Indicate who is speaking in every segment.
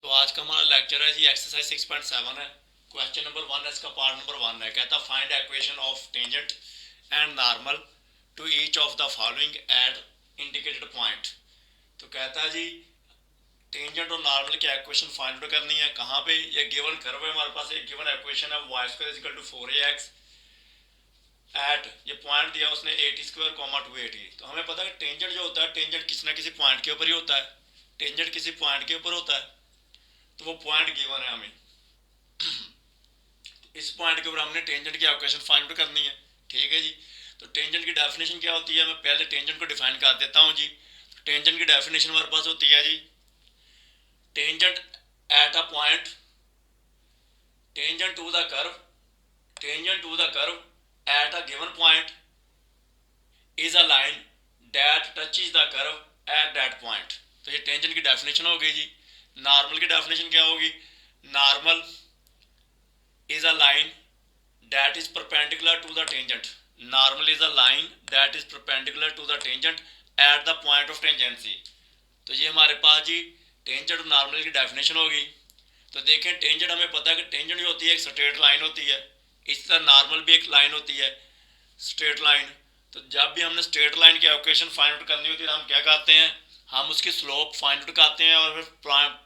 Speaker 1: तो आज का हमारा लेक्चर है जी एक्सरसाइज 6.7 है। क्वेश्चन नंबर 1 है, इसका पार्ट नंबर 1 है। कहता find equation of tangent and normal to each of the following at indicated point. तो कहता है जी टेंजेंट और नॉर्मल की इक्वेशन फाइंड आउट करनी है। कहाँ पे? ये गिवन कर्व है हमारे पास, एक गिवन इक्वेशन है Y square is equal to 4ax at, ये पॉइंट दिया उसने 80 स्क्वायर कॉमा 280। तो हमें पता है टेंजेंट जो होता है, टेंजेंट किसी ना किसी पॉइंट के ऊपर ही होता है। टेंजेंट किसी पॉइंट के ऊपर होता है, तो वो पॉइंट गिवन है हमें। इस पॉइंट के ऊपर हमने टेंजेंट की इक्वेशन फाइंड आउट करनी है। ठीक है जी। तो टेंजेंट की डेफिनेशन क्या होती है, मैं पहले टेंजेंट को डिफाइन कर देता हूँ जी। टेंजेंट की डेफिनेशन हमारे पास होती है जी, tangent at a point, tangent to the curve, tangent to the curve at a given point is a line that touches the curve at that point. तो ये टेंजेंट की डेफिनेशन हो गई जी। नॉर्मल की डेफिनेशन क्या होगी? Normal is a line that is perpendicular to the tangent. Normal is a line that is perpendicular to the tangent at the point of tangency. तो ये हमारे पास जी टेंजेंट और नॉर्मल की डेफिनेशन होगी। तो देखें टेंजेंट हमें पता है कि टेंजेंट जो होती है एक स्ट्रेट लाइन होती है, इस तरह नॉर्मल भी एक लाइन होती है, स्ट्रेट लाइन। तो जब भी हमने स्ट्रेट लाइन की इक्वेशन फाइंड आउट करनी होती है, हम क्या करते हैं, हम उसकी स्लोप फाइंड आउट करते हैं और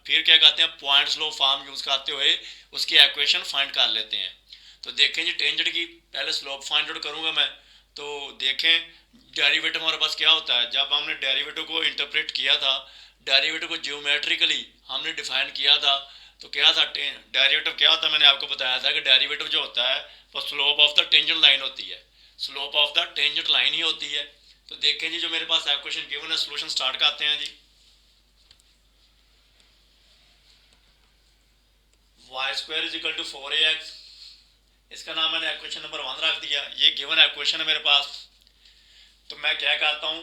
Speaker 1: फिर क्या करते हैं, पॉइंट स्लोप फॉर्म यूज़ करते हुए उसकी इक्वेशन फाइंड कर लेते हैं। तो देखें जी टेंजेंट की पहले स्लोप फाइंड आउट करूँगा मैं। तो देखें डेरिवेटिव हमारे पास क्या होता है। जब हमने डेरिवेटिव को इंटरप्रेट किया था, डेरिवेटिव को जियोमेट्रिकली हमने डिफाइन किया था, तो क्या था, डेरिवेटिव क्या होता है, मैंने आपको बताया था कि डेरिवेटिव जो होता है वो slope of the tangent line होती है, slope of the tangent line ही होती है। तो देखें जी जो मेरे पास इक्वेशन गिवन है, सॉल्यूशन स्टार्ट करते हैं जी। Y square is equal to 4ax, इसका नाम मैंने इक्वेशन नंबर 1 रख दिया। ये गिवन इक्वेशन है मेरे पास। तो मैं क्या करता हूँ,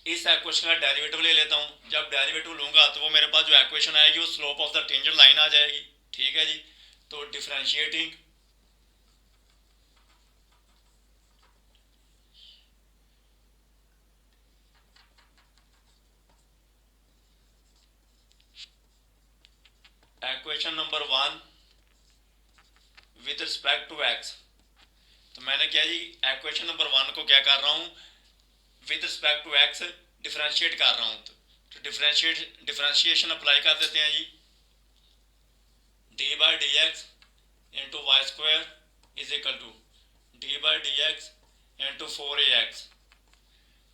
Speaker 1: इस इक्वेशन का डेरिवेटिव ले लेता हूँ। जब डेरिवेटिव लूँगा तो वो मेरे पास जो इक्वेशन आएगी वो slope of the tangent line आ जाएगी। ठीक है जी। तो differentiating equation number 1 with respect to X. तो मैंने क्या जी इक्वेशन नंबर 1 को क्या कर रहा हूँ, with respect to X differentiate कर रहा हूँ। तो डिफरेंशिएशन अप्लाई कर देते हैं जी। D by D X into Y square is equal to D by D X into 4ax।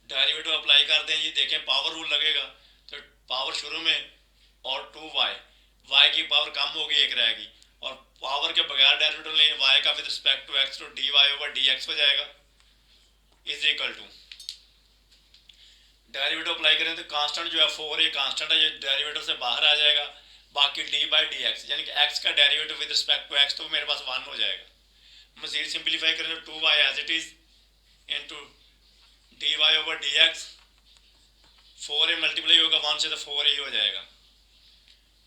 Speaker 1: Derivative apply कर दें जी। देखें पावर रूल लगेगा, तो पावर शुरू में और 2y, y की पावर कम होगी, एक रहेगी। और पावर के बगैर डेरिवेटिव लें y का विद रिस्पेक्ट टू x, तो dy ओवर dx हो जाएगा is equal to, derivative apply करें तो कांस्टेंट जो है 4, ये कांस्टेंट है, ये डेरिवेटिव से बाहर आ जाएगा। बाकी डी बाई डी एक्स, यानी कि एक्स का derivative with respect to X, तो मेरे पास 1 हो जाएगा। मजीद सिंप्लीफाई करें तो 2y as it is into D Y over D X, 4a multiply होगा 1 से तो 4a ही हो जाएगा।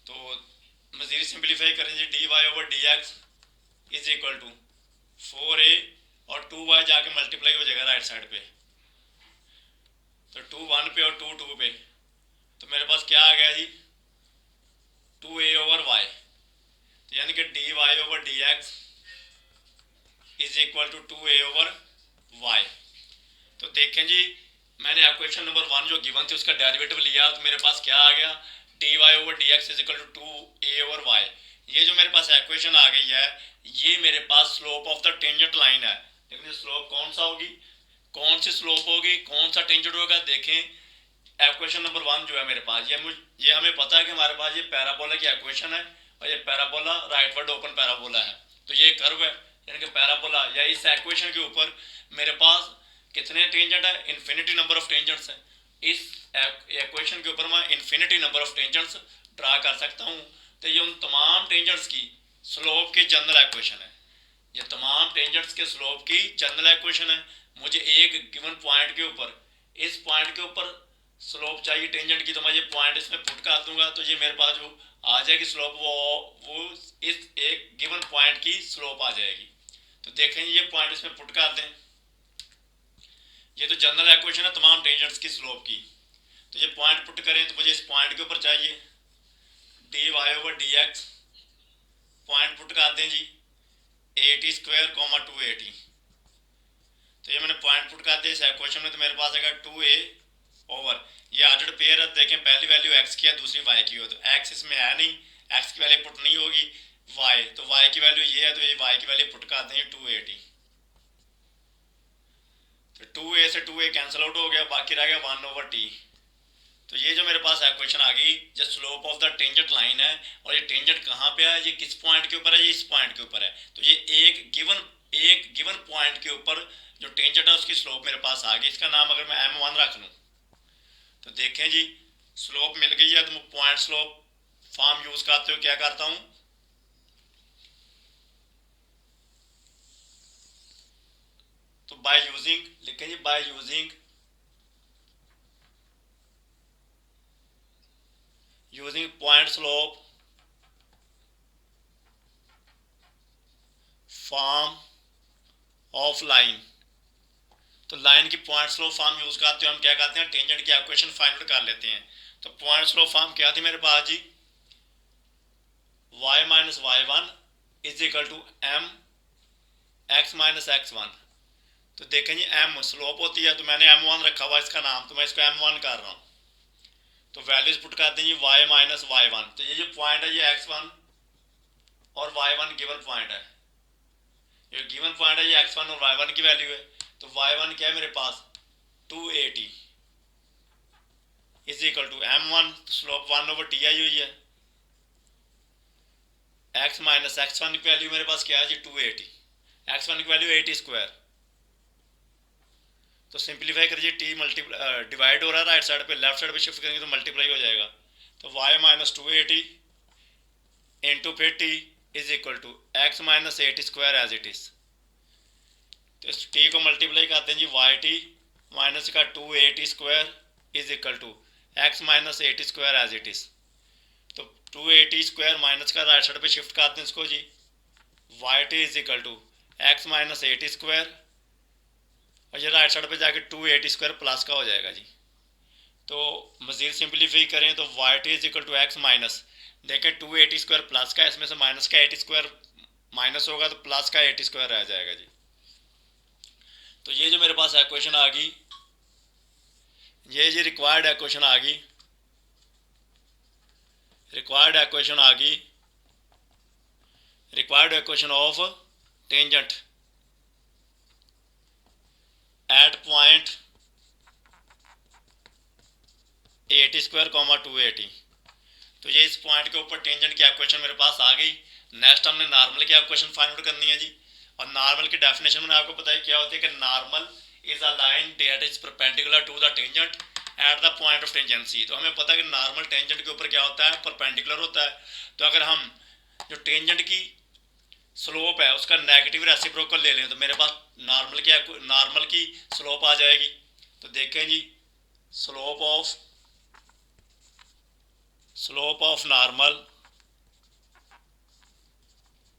Speaker 1: तो मजीद सिंप्लीफाई करें जी, D Y over D X is equal to 4a और 2y जाके मल्टीप्लाई हो जाएगा राइट साइड पे, तो 2 1 पे और 2 2 पे। तो मेरे पास क्या आ गया जी, 2a ओवर y, तो यानी कि D Y over D X is equal to 2a over y। तो देखें जी मैंने इक्वेशन नंबर 1 जो गिवन थी उसका डेरिवेटिव लिया, तो मेरे पास क्या आ गया, D Y over D X is equal to 2a over y। ये जो मेरे पास इक्वेशन आ गई है, ये मेरे पास slope of the tangent line है। लेकिन स्लोप कौन सा होगी, कौन सी स्लोप होगी, कौन सा टेंजेंट होगा। देखें इक्वेशन नंबर 1 जो है मेरे पास, ये हमें पता है कि हमारे पास ये पैराबोला की इक्वेशन है, और ये पैराबोला राइटवर्ड ओपन पैराबोला है। तो ये कर्व है, यानी कि पैराबोला, या इस इक्वेशन के ऊपर मेरे पास कितने टेंजेंट है, इन्फिनिटी नंबर ऑफ टेंजेंट्स हैं। इस इक्वेशन के ऊपर मैं infinity number of tangents draw कर सकता हूँ। तो ये उन तमाम टेंजेंट्स की स्लोप की जनरल इक्वेशन है। ये तमाम टेंजेंट्स के स्लोप की जनरल इक्वेशन है। मुझे एक गिवन पॉइंट के ऊपर, इस पॉइंट के ऊपर स्लोप चाहिए टेंजेंट की, तो मैं ये पॉइंट इसमें पुट कर दूंगा, तो ये मेरे पास जो आ जाएगी स्लोप, वो इस एक गिवन पॉइंट की स्लोप आ जाएगी। तो देखें ये पॉइंट इसमें पुट कर दें, ये तो जनरल इक्वेशन है तमाम टेंजेंट्स की स्लोप की। तो ये पॉइंट पुट करें तो मुझे इस पॉइंट के ऊपर चाहिए D Y over D X, point put कर दें जी A T square comma 2AT। तो ये मैंने पॉइंट पुट कर दिया इस इक्वेशन में, तो मेरे पास आएगा 2A ओवर, ये ऑर्डर्ड पेयर है, देखें पहली वैल्यू एक्स की है दूसरी वाई की हो, तो एक्स इसमें है नहीं, एक्स की वैल्यू पुट नहीं होगी, वाई तो वाई की वैल्यू ये है, तो ये वाई की वैल्यू पुट कर दें 2AT। तो 2A से 2A कैंसिल आउट हो गया, बाकी रह गया 1/t। तो ये जो मेरे पास इक्वेशन आ गई, जो slope of the tangent line है, और ये टेंजेंट कहाँ पे है, ये किस पॉइंट के ऊपर है, ये इस पॉइंट के ऊपर है। तो ये एक गिवन पॉइंट के ऊपर जो टेंजेंट है उसकी स्लोप मेरे पास आ गई। इसका नाम अगर मैं M1 रख लूँ तो देखें जी स्लोप मिल गई है, तो मैं पॉइंट स्लोप फॉर्म यूज करते हुए क्या करता हूँ, तो बाय यूजिंग लिखें जी, by using point slope form of line. तो लाइन की पॉइंट स्लोप फॉर्म यूज करते हुए हम क्या करते हैं, टेंजेंट की इक्वेशन फाइंड आउट कर लेते हैं। तो पॉइंट स्लोप फॉर्म क्या थी मेरे पास जी, y minus y1 is equal to m x minus x1। तो देखें जी m स्लोप होती है, तो मैंने m1 रखा हुआ इसका नाम, तो मैं इसको m1 कर रहा हूँ। तो वैल्यूज पुट करते हैं जी y माइनस y1। तो ये जो पॉइंट है ये x1 और y1 गिवन पॉइंट है, ये गिवन पॉइंट है, ये x1 और y1 की वैल्यू है। तो y1 क्या है मेरे पास 2AT is equal to M1, slope 1/t आई हुई है, x माइनस x1 की वैल्यू मेरे पास क्या है जी 2AT, x1 की वैल्यू AT स्क्वायर। तो सिंप्लीफाई करिए, t मल्टीप्लाई डिवाइड हो रहा है राइट साइड पे, लेफ्ट साइड पे शिफ्ट करेंगे तो मल्टीप्लाई हो जाएगा। तो y माइनस 2AT इंटू फिर t is equal to x minus AT square as it is. तो इस t को मल्टीप्लाई करते हैं जी YT माइनस का 2AT square is equal to x minus AT square as it is. तो 2AT square minus का right side पे shift करते हैं इसको जी, YT is equal to x minus AT square, और ये राइट साइड पे जाके 2AT स्क्वायर प्लस का हो जाएगा जी। तो मज़ीद सिंप्लीफाई करें तो YT is equal to x minus, देखें 2AT स्क्वायर प्लस का, इसमें से माइनस का AT स्क्वायर माइनस होगा तो प्लस का AT स्क्वायर रह जाएगा जी। तो ये जो मेरे पास इक्वेशन आ गई, ये जी रिक्वायर्ड इक्वेशन आ गई, required equation of tangent at point AT square comma 2AT। तो ये इस पॉइंट के ऊपर टेंजेंट की इक्वेशन मेरे पास आ गई। नेक्स्ट हमने नॉर्मल की इक्वेशन फाइंड आउट करनी है जी, और नॉर्मल की डेफिनेशन मैंने आपको बताया क्या होती है कि normal is a line that is perpendicular to the tangent at the point of tangency. तो हमें पता है कि नॉर्मल टेंजेंट के ऊपर क्या होता है, परपेंडिकुलर होता है। तो अगर हम जो टेंजेंट की स्लोप है उसका नेगेटिव रेसिप्रोकल ले लें तो मेरे पास नॉर्मल की स्लोप आ जाएगी। तो देखें जी slope of normal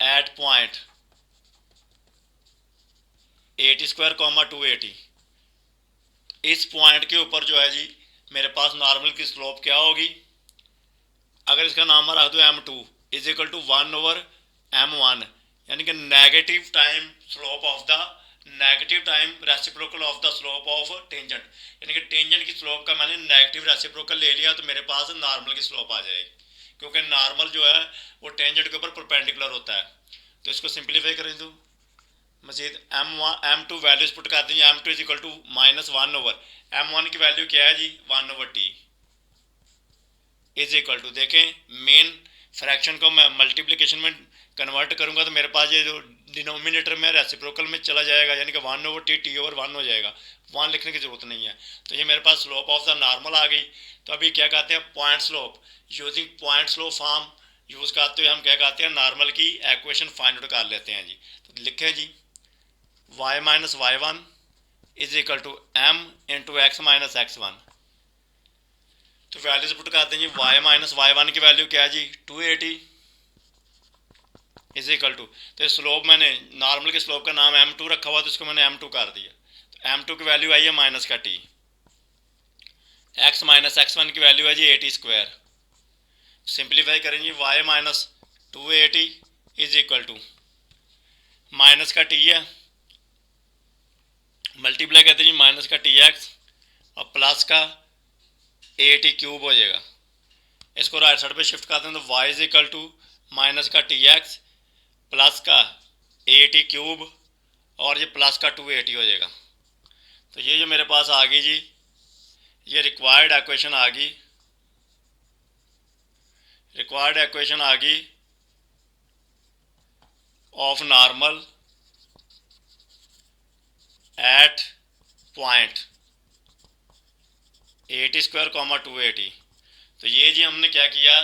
Speaker 1: at point AT square comma 2AT, इस पॉइंट के ऊपर जो है जी मेरे पास नॉर्मल की स्लोप क्या होगी, अगर इसका नाम रख दो M2 is equal to 1/M1, यानी कि negative time slope of the negative time reciprocal of the slope of tangent, यानी कि टेंजेंट की स्लोप का मैंने नेगेटिव रेसिप्रोकल ले लिया तो मेरे पास नॉर्मल की स्लोप आ जाएगी, क्योंकि नॉर्मल जो है वो टेंजेंट के ऊपर परपेंडिकुलर होता है। तो इसको सिंप्लीफाई करें तो मजीद M2 वैल्यूज पुट कर देंगे, M2 is equal to -1/M1 की वैल्यू क्या है जी 1/t इज इक्वल टू, देखें मेन फ्रैक्शन को मैं मल्टीप्लिकेशन में कन्वर्ट करूंगा तो मेरे पास ये जो डिनोमिनेटर में रेसिप्रोकल में चला जाएगा, यानी कि 1/t t/1 हो जाएगा, 1 लिखने की जरूरत नहीं है। तो ये मेरे पास स्लोप ऑफ द नॉर्मल आ गई। तो अभी क्या कहते हैं point slope, using point slope form use करते हुए हम क्या कहते हैं नॉर्मल की इक्वेशन फाइंड आउट कर लेते हैं जी। तो लिखें जी y minus y1 is equal to m into x minus x1। तो वैल्यूज पुट करते हैं जी y माइनस y1 की वैल्यू क्या है जी 2AT इज इक्वल टू, तो स्लोप मैंने नॉर्मल के स्लोप का नाम M2 रखा हुआ तो इसको मैंने M2 कर दिया। तो M2 की वैल्यू आई है माइनस का t, x माइनस x1 की वैल्यू है जी AT स्क्वायर। सिंप्लीफाई करें जी, y minus 280 is equal to minus का t है, मल्टीप्लाई करते हैं जी माइनस का tx और प्लस का 80 क्यूब हो जाएगा। इसको राइट साइड पे शिफ्ट करते हैं तो y is equal to minus का tx प्लस का 80 क्यूब और ये प्लस का 280 हो जाएगा। तो ये जो मेरे पास आ गई जी, ये रिक्वायर्ड इक्वेशन आ गई, रिक्वायर्ड इक्वेशन आ गई of normal at point 80 square comma 280। तो ये जी हमने क्या किया,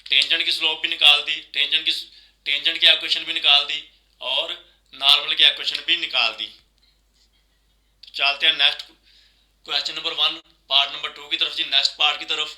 Speaker 1: टेंजेंट की स्लोप भी निकाल दी, टेंजेंट की इक्वेशन भी निकाल दी और नॉर्मल की इक्वेशन भी निकाल दी। तो चलते हैं next question number 1 part number 2 की तरफ जी, नेक्स्ट पार्ट की तरफ।